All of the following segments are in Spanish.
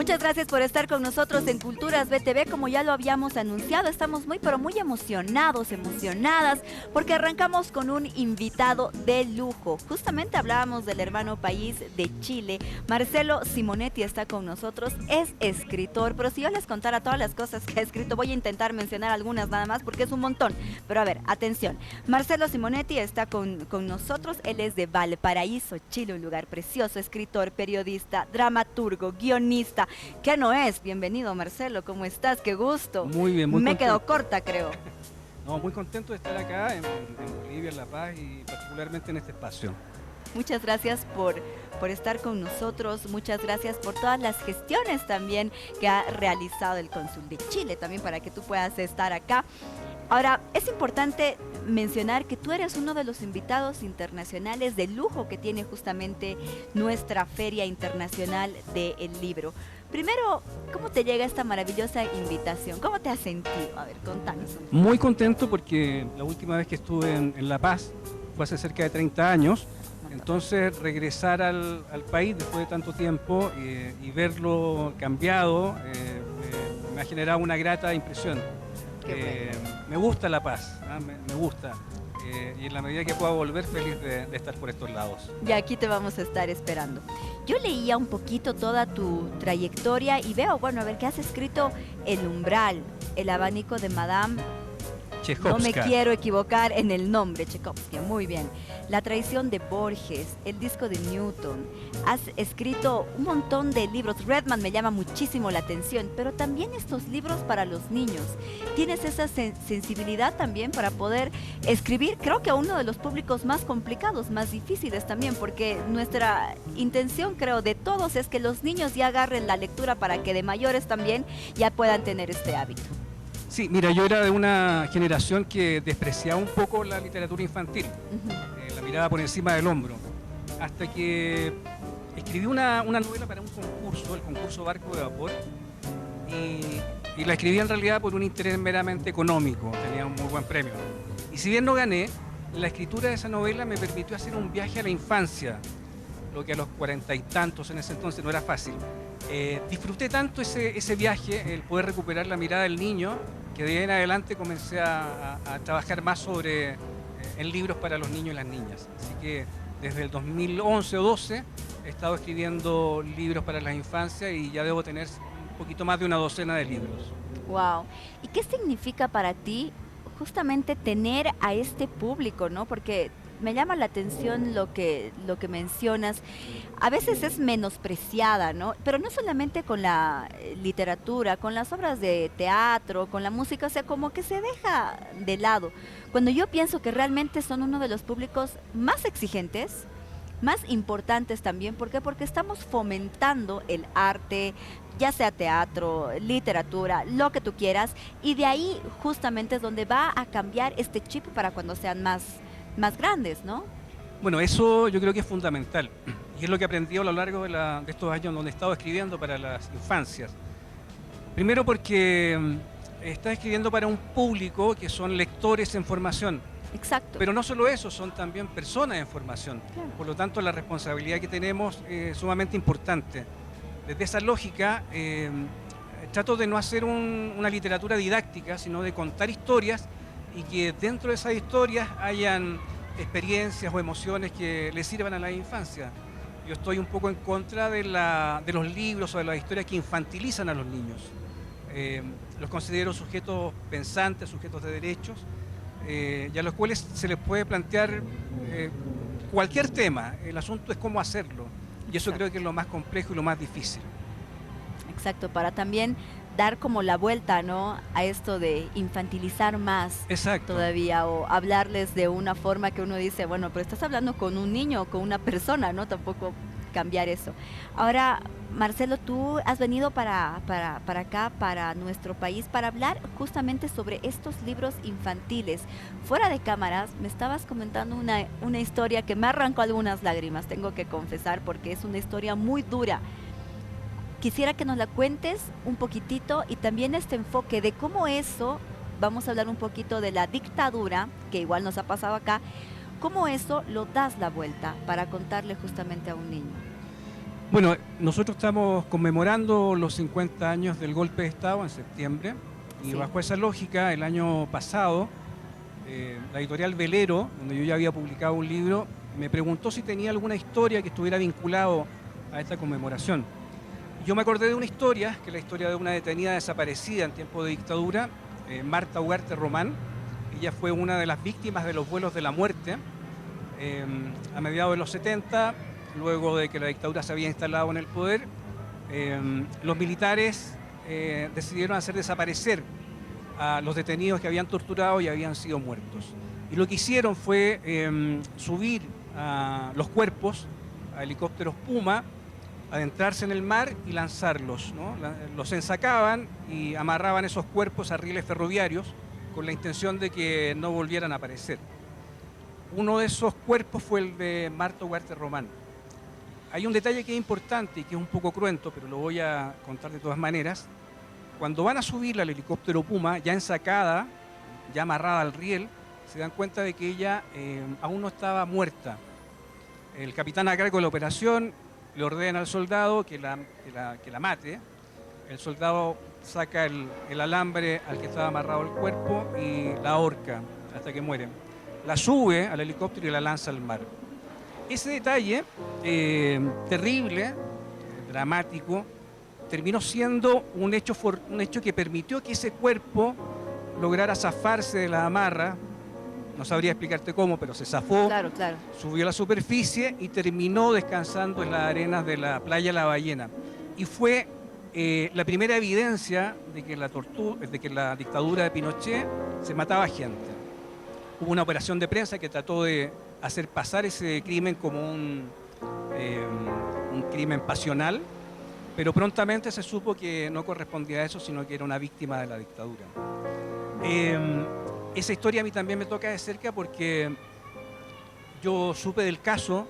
Muchas gracias por estar con nosotros en Culturas BTV. Como ya lo habíamos anunciado, estamos muy pero muy emocionadas, porque arrancamos con un invitado de lujo. Justamente hablábamos del hermano país de Chile. Marcelo Simonetti está con nosotros, es escritor, pero si yo les contara todas las cosas que ha escrito, voy a intentar mencionar algunas nada más porque es un montón. Pero a ver, atención, Marcelo Simonetti está con nosotros, él es de Valparaíso, Chile, un lugar precioso, escritor, periodista, dramaturgo, guionista. ¿Qué no es? Bienvenido, Marcelo, ¿cómo estás? Qué gusto. Muy bien, muy Me contento. quedo corta, creo. No, muy contento de estar acá en Bolivia, en La Paz y particularmente en este espacio. Muchas gracias por estar con nosotros, muchas gracias por todas las gestiones también que ha realizado el Cónsul de Chile, también para que tú puedas estar acá. Ahora, es importante mencionar que tú eres uno de los invitados internacionales de lujo que tiene justamente nuestra Feria Internacional del Libro. Primero, ¿cómo te llega esta maravillosa invitación? ¿Cómo te has sentido? A ver, contanos. Muy contento porque la última vez que estuve en La Paz fue hace cerca de 30 años. Entonces, regresar al país después de tanto tiempo y verlo cambiado me ha generado una grata impresión. Me gusta La Paz, me gusta. Y en la medida que pueda volver, feliz de estar por estos lados. Y aquí te vamos a estar esperando. Yo leía un poquito toda tu trayectoria y veo, bueno, a ver, que has escrito El Umbral, El abanico de Madame. No me quiero equivocar en el nombre, Tchaikovsky, muy bien. La traición de Borges, el disco de Newton. Has escrito un montón de libros. Redman me llama muchísimo la atención, pero también estos libros para los niños. Tienes esa sensibilidad también para poder escribir, creo que a uno de los públicos más complicados, más difíciles también, porque nuestra intención, creo, de todos es que los niños ya agarren la lectura para que de mayores también ya puedan tener este hábito. Sí, mira, yo era de una generación que despreciaba un poco la literatura infantil, la miraba por encima del hombro, hasta que escribí una novela para un concurso, el concurso Barco de Vapor, y la escribí en realidad por un interés meramente económico, tenía un muy buen premio. Y si bien no gané, la escritura de esa novela me permitió hacer un viaje a la infancia, lo que a los 40 y tantos en ese entonces no era fácil. Disfruté tanto ese viaje, el poder recuperar la mirada del niño, que de ahí en adelante comencé a trabajar más en libros para los niños y las niñas. Así que desde el 2011 o 12 he estado escribiendo libros para las infancias y ya debo tener un poquito más de una docena de libros. Wow. ¿Y qué significa para ti justamente tener a este público, no? Porque me llama la atención lo que mencionas. A veces es menospreciada, ¿no? Pero no solamente con la literatura, con las obras de teatro, con la música, o sea, como que se deja de lado. Cuando yo pienso que realmente son uno de los públicos más exigentes, más importantes también, ¿por qué? Porque estamos fomentando el arte, ya sea teatro, literatura, lo que tú quieras, y de ahí justamente es donde va a cambiar este chip para cuando sean más grandes, ¿no? Bueno, eso yo creo que es fundamental y es lo que aprendí a lo largo de estos años donde he estado escribiendo para las infancias. Primero porque estás escribiendo para un público que son lectores en formación. Exacto. Pero no solo eso, son también personas en formación. Claro. Por lo tanto, la responsabilidad que tenemos es sumamente importante. Desde esa lógica, trato de no hacer una literatura didáctica, sino de contar historias y que dentro de esas historias hayan experiencias o emociones que les sirvan a la infancia. Yo estoy un poco en contra de los libros o de las historias que infantilizan a los niños. Los considero sujetos pensantes, sujetos de derechos, y a los cuales se les puede plantear cualquier tema. El asunto es cómo hacerlo. Y eso creo que es lo más complejo y lo más difícil. Exacto, para también dar como la vuelta, ¿no?, a esto de infantilizar más. Exacto. Todavía, o hablarles de una forma que uno dice, bueno, pero estás hablando con un niño, con una persona, ¿no? Tampoco cambiar eso. Ahora, Marcelo, tú has venido para acá, para nuestro país, para hablar justamente sobre estos libros infantiles. Fuera de cámaras, me estabas comentando una historia que me arrancó algunas lágrimas, tengo que confesar, porque es una historia muy dura. Quisiera que nos la cuentes un poquitito y también este enfoque de cómo eso, vamos a hablar un poquito de la dictadura, que igual nos ha pasado acá, cómo eso lo das la vuelta para contarle justamente a un niño. Bueno, nosotros estamos conmemorando los 50 años del golpe de Estado en septiembre y sí, bajo esa lógica, el año pasado, la editorial Velero, donde yo ya había publicado un libro, me preguntó si tenía alguna historia que estuviera vinculado a esta conmemoración. Yo me acordé de una historia, que es la historia de una detenida desaparecida en tiempo de dictadura, Marta Ugarte Román. Ella fue una de las víctimas de los vuelos de la muerte a mediados de los 70, luego de que la dictadura se había instalado en el poder. Los militares decidieron hacer desaparecer a los detenidos que habían torturado y habían sido muertos. Y lo que hicieron fue subir a los cuerpos a helicópteros Puma, adentrarse en el mar y lanzarlos, ¿no? Los ensacaban y amarraban esos cuerpos a rieles ferroviarios con la intención de que no volvieran a aparecer. Uno de esos cuerpos fue el de Marta Ugarte Román. Hay un detalle que es importante y que es un poco cruento, pero lo voy a contar de todas maneras. Cuando van a subirla al helicóptero Puma, ya ensacada, ya amarrada al riel, se dan cuenta de que ella aún no estaba muerta. El capitán a cargo de la operación le ordena al soldado que la mate. El soldado saca el alambre al que estaba amarrado el cuerpo y la ahorca hasta que muere. La sube al helicóptero y la lanza al mar. Ese detalle terrible, dramático, terminó siendo un hecho que permitió que ese cuerpo lograra zafarse de la amarra. No sabría explicarte cómo, pero se zafó, claro, claro, subió a la superficie y terminó descansando en las arenas de la playa La Ballena. Y fue la primera evidencia de que la dictadura de Pinochet se mataba gente. Hubo una operación de prensa que trató de hacer pasar ese crimen como un crimen pasional, pero prontamente se supo que no correspondía a eso, sino que era una víctima de la dictadura. Esa historia a mí también me toca de cerca porque yo supe del caso,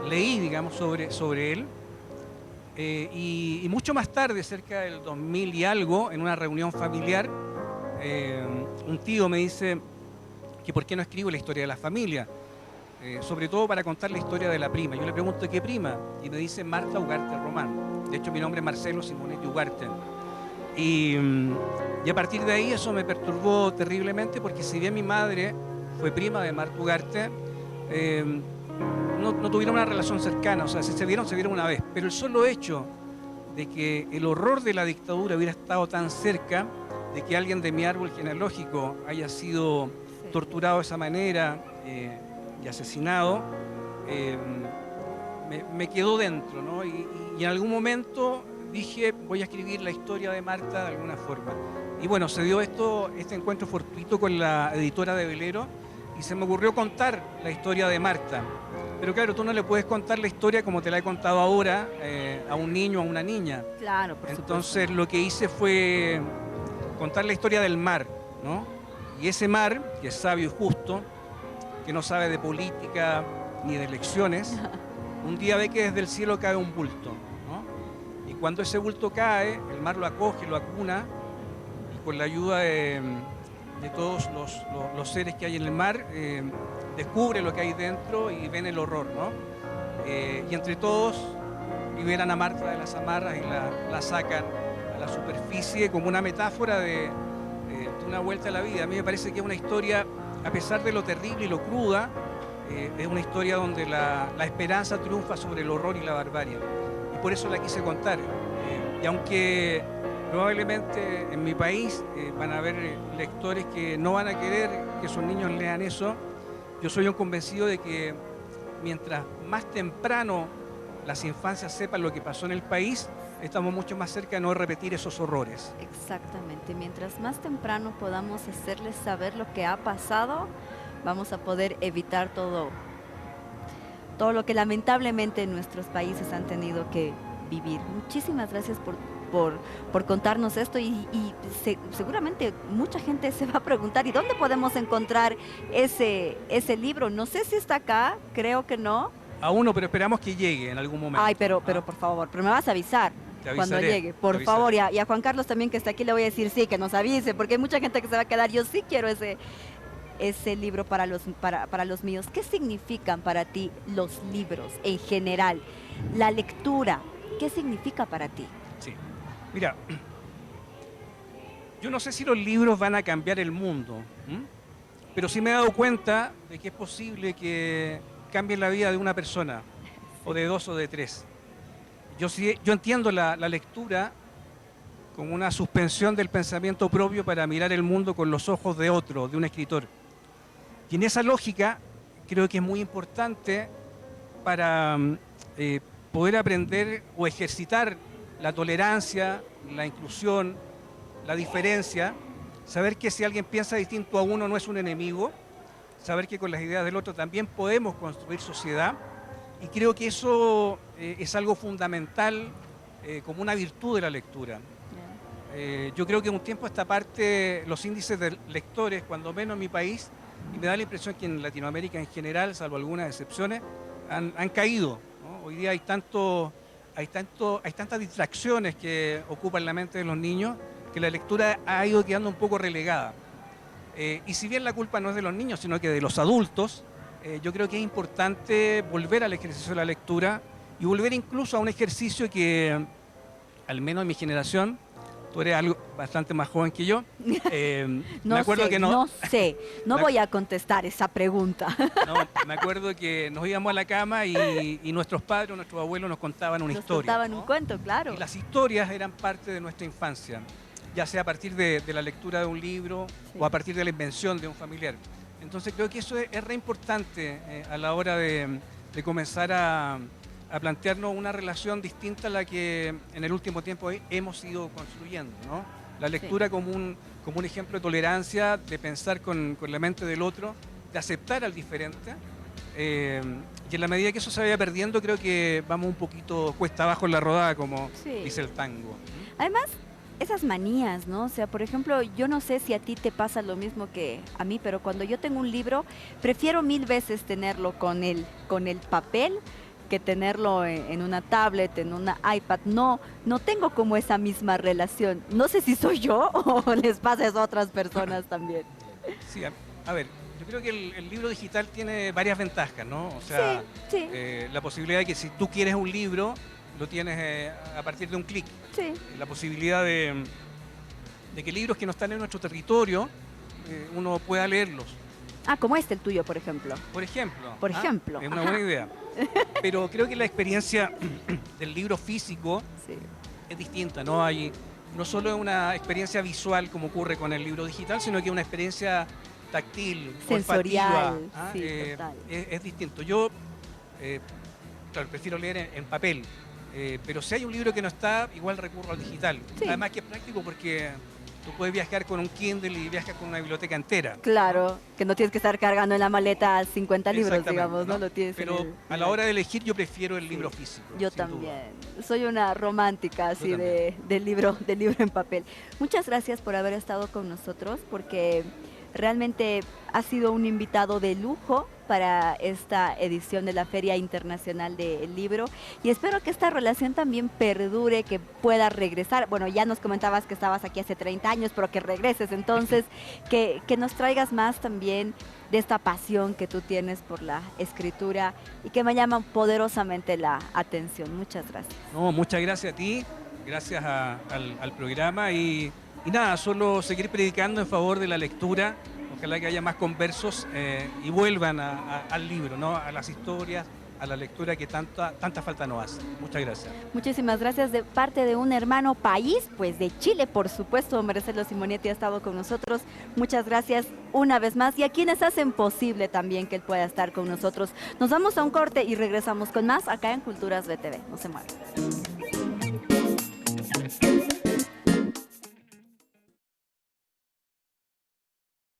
leí, digamos, sobre él, y mucho más tarde, cerca del 2000 y algo, en una reunión familiar, un tío me dice que por qué no escribo la historia de la familia, sobre todo para contar la historia de la prima. Yo le pregunto, ¿qué prima? Y me dice Marta Ugarte Román. De hecho, mi nombre es Marcelo Simonetti Ugarte. Y a partir de ahí eso me perturbó terriblemente, porque si bien mi madre fue prima de Marta Ugarte, no tuvieron una relación cercana, o sea, si se vieron una vez. Pero el solo hecho de que el horror de la dictadura hubiera estado tan cerca, de que alguien de mi árbol genealógico haya sido torturado de esa manera y asesinado, me quedó dentro, ¿no? Y en algún momento dije, voy a escribir la historia de Marta de alguna forma. Y bueno, se dio este encuentro fortuito con la editora de Velero y se me ocurrió contar la historia de Marta. Pero claro, tú no le puedes contar la historia como te la he contado ahora a un niño o a una niña. Claro, por supuesto. Entonces lo que hice fue contar la historia del mar, ¿no? Y ese mar, que es sabio y justo, que no sabe de política ni de elecciones, un día ve que desde el cielo cae un bulto, ¿no? Y cuando ese bulto cae, el mar lo acoge, lo acuna, y con la ayuda de todos los seres que hay en el mar, descubre lo que hay dentro y ven el horror, ¿no? Y entre todos liberan a Marta de las amarras y la sacan a la superficie como una metáfora de una vuelta a la vida. A mí me parece que es una historia, a pesar de lo terrible y lo cruda, es una historia donde la esperanza triunfa sobre el horror y la barbarie. Y por eso la quise contar. Y aunque probablemente en mi país van a haber lectores que no van a querer que sus niños lean eso, yo soy un convencido de que mientras más temprano las infancias sepan lo que pasó en el país, estamos mucho más cerca de no repetir esos horrores. Exactamente, mientras más temprano podamos hacerles saber lo que ha pasado, vamos a poder evitar todo lo que lamentablemente nuestros países han tenido que vivir. Muchísimas gracias por contarnos esto y seguramente mucha gente se va a preguntar, ¿y dónde podemos encontrar ese libro? No sé si está acá, creo que no. Aún no, pero esperamos que llegue en algún momento. Ay, pero por favor, pero me vas a avisar cuando llegue, por favor. Y a Juan Carlos también, que está aquí, le voy a decir sí, que nos avise, porque hay mucha gente que se va a quedar, yo sí quiero ese libro para los míos. ¿Qué significan para ti los libros en general? La lectura, ¿qué significa para ti? Sí, mira, yo no sé si los libros van a cambiar el mundo, pero sí me he dado cuenta de que es posible que cambien la vida de una persona, o de dos o de tres. Yo entiendo la lectura como una suspensión del pensamiento propio para mirar el mundo con los ojos de otro, de un escritor. Y en esa lógica creo que es muy importante para poder aprender o ejercitar la tolerancia, la inclusión, la diferencia, saber que si alguien piensa distinto a uno no es un enemigo, saber que con las ideas del otro también podemos construir sociedad, y creo que eso es algo fundamental como una virtud de la lectura. Yo creo que un tiempo a esta parte los índices de lectores, cuando menos en mi país, y me da la impresión que en Latinoamérica en general, salvo algunas excepciones, han caído, ¿no? Hoy día hay tantas distracciones que ocupan la mente de los niños que la lectura ha ido quedando un poco relegada. Y si bien la culpa no es de los niños, sino que de los adultos, yo creo que es importante volver al ejercicio de la lectura y volver incluso a un ejercicio que, al menos en mi generación, tú eres algo bastante más joven que yo. No voy a contestar esa pregunta. No, me acuerdo que nos íbamos a la cama y nuestros padres o nuestros abuelos nos contaban una historia. Nos contaban un cuento, claro. Y las historias eran parte de nuestra infancia, ya sea a partir de la lectura de un libro o a partir de la invención de un familiar. Entonces creo que eso es re importante a la hora de comenzar a plantearnos una relación distinta a la que en el último tiempo hemos ido construyendo, ¿no? La lectura como un ejemplo de tolerancia, de pensar con la mente del otro, de aceptar al diferente. Y en la medida que eso se vaya perdiendo, creo que vamos un poquito cuesta abajo en la rodada, como dice el tango. Además, esas manías, ¿no? O sea, por ejemplo, yo no sé si a ti te pasa lo mismo que a mí, pero cuando yo tengo un libro, prefiero 1000 veces tenerlo con el papel que tenerlo en una tablet, en una iPad. No tengo como esa misma relación. No sé si soy yo o les pasa eso a otras personas también. Sí, a ver, yo creo que el libro digital tiene varias ventajas, ¿no? O sea, la posibilidad de que si tú quieres un libro, lo tienes a partir de un clic. Sí. La posibilidad de que libros que no están en nuestro territorio, uno pueda leerlos. Ah, como el tuyo, por ejemplo. Por ejemplo. Es una Ajá. buena idea. Pero creo que la experiencia del libro físico es distinta, ¿no? No solo es una experiencia visual como ocurre con el libro digital, sino que es una experiencia táctil, sensorial, olfativa. Es distinto. Yo, claro, prefiero leer en papel, pero si hay un libro que no está, igual recurro al digital. Sí. Además que es práctico porque tú puedes viajar con un Kindle y viajas con una biblioteca entera. Claro, que no tienes que estar cargando en la maleta 50 libros, digamos, ¿no? Lo tienes. Pero a la hora de elegir yo prefiero el libro físico. Yo también. Soy una romántica así del libro en papel. Muchas gracias por haber estado con nosotros, porque realmente has sido un invitado de lujo para esta edición de la Feria Internacional del Libro, y espero que esta relación también perdure, que pueda regresar. Bueno, ya nos comentabas que estabas aquí hace 30 años, pero que regreses entonces, que nos traigas más también de esta pasión que tú tienes por la escritura y que me llama poderosamente la atención. Muchas gracias. No, muchas gracias a ti, gracias al programa y nada, solo seguir predicando en favor de la lectura. Ojalá que haya más conversos y vuelvan al libro, ¿no? A las historias, a la lectura que tanta falta nos hace. Muchas gracias. Muchísimas gracias de parte de un hermano país, pues de Chile, por supuesto. Marcelo Simonetti ha estado con nosotros. Muchas gracias una vez más, y a quienes hacen posible también que él pueda estar con nosotros. Nos vamos a un corte y regresamos con más acá en Culturas BTV. No se muevan.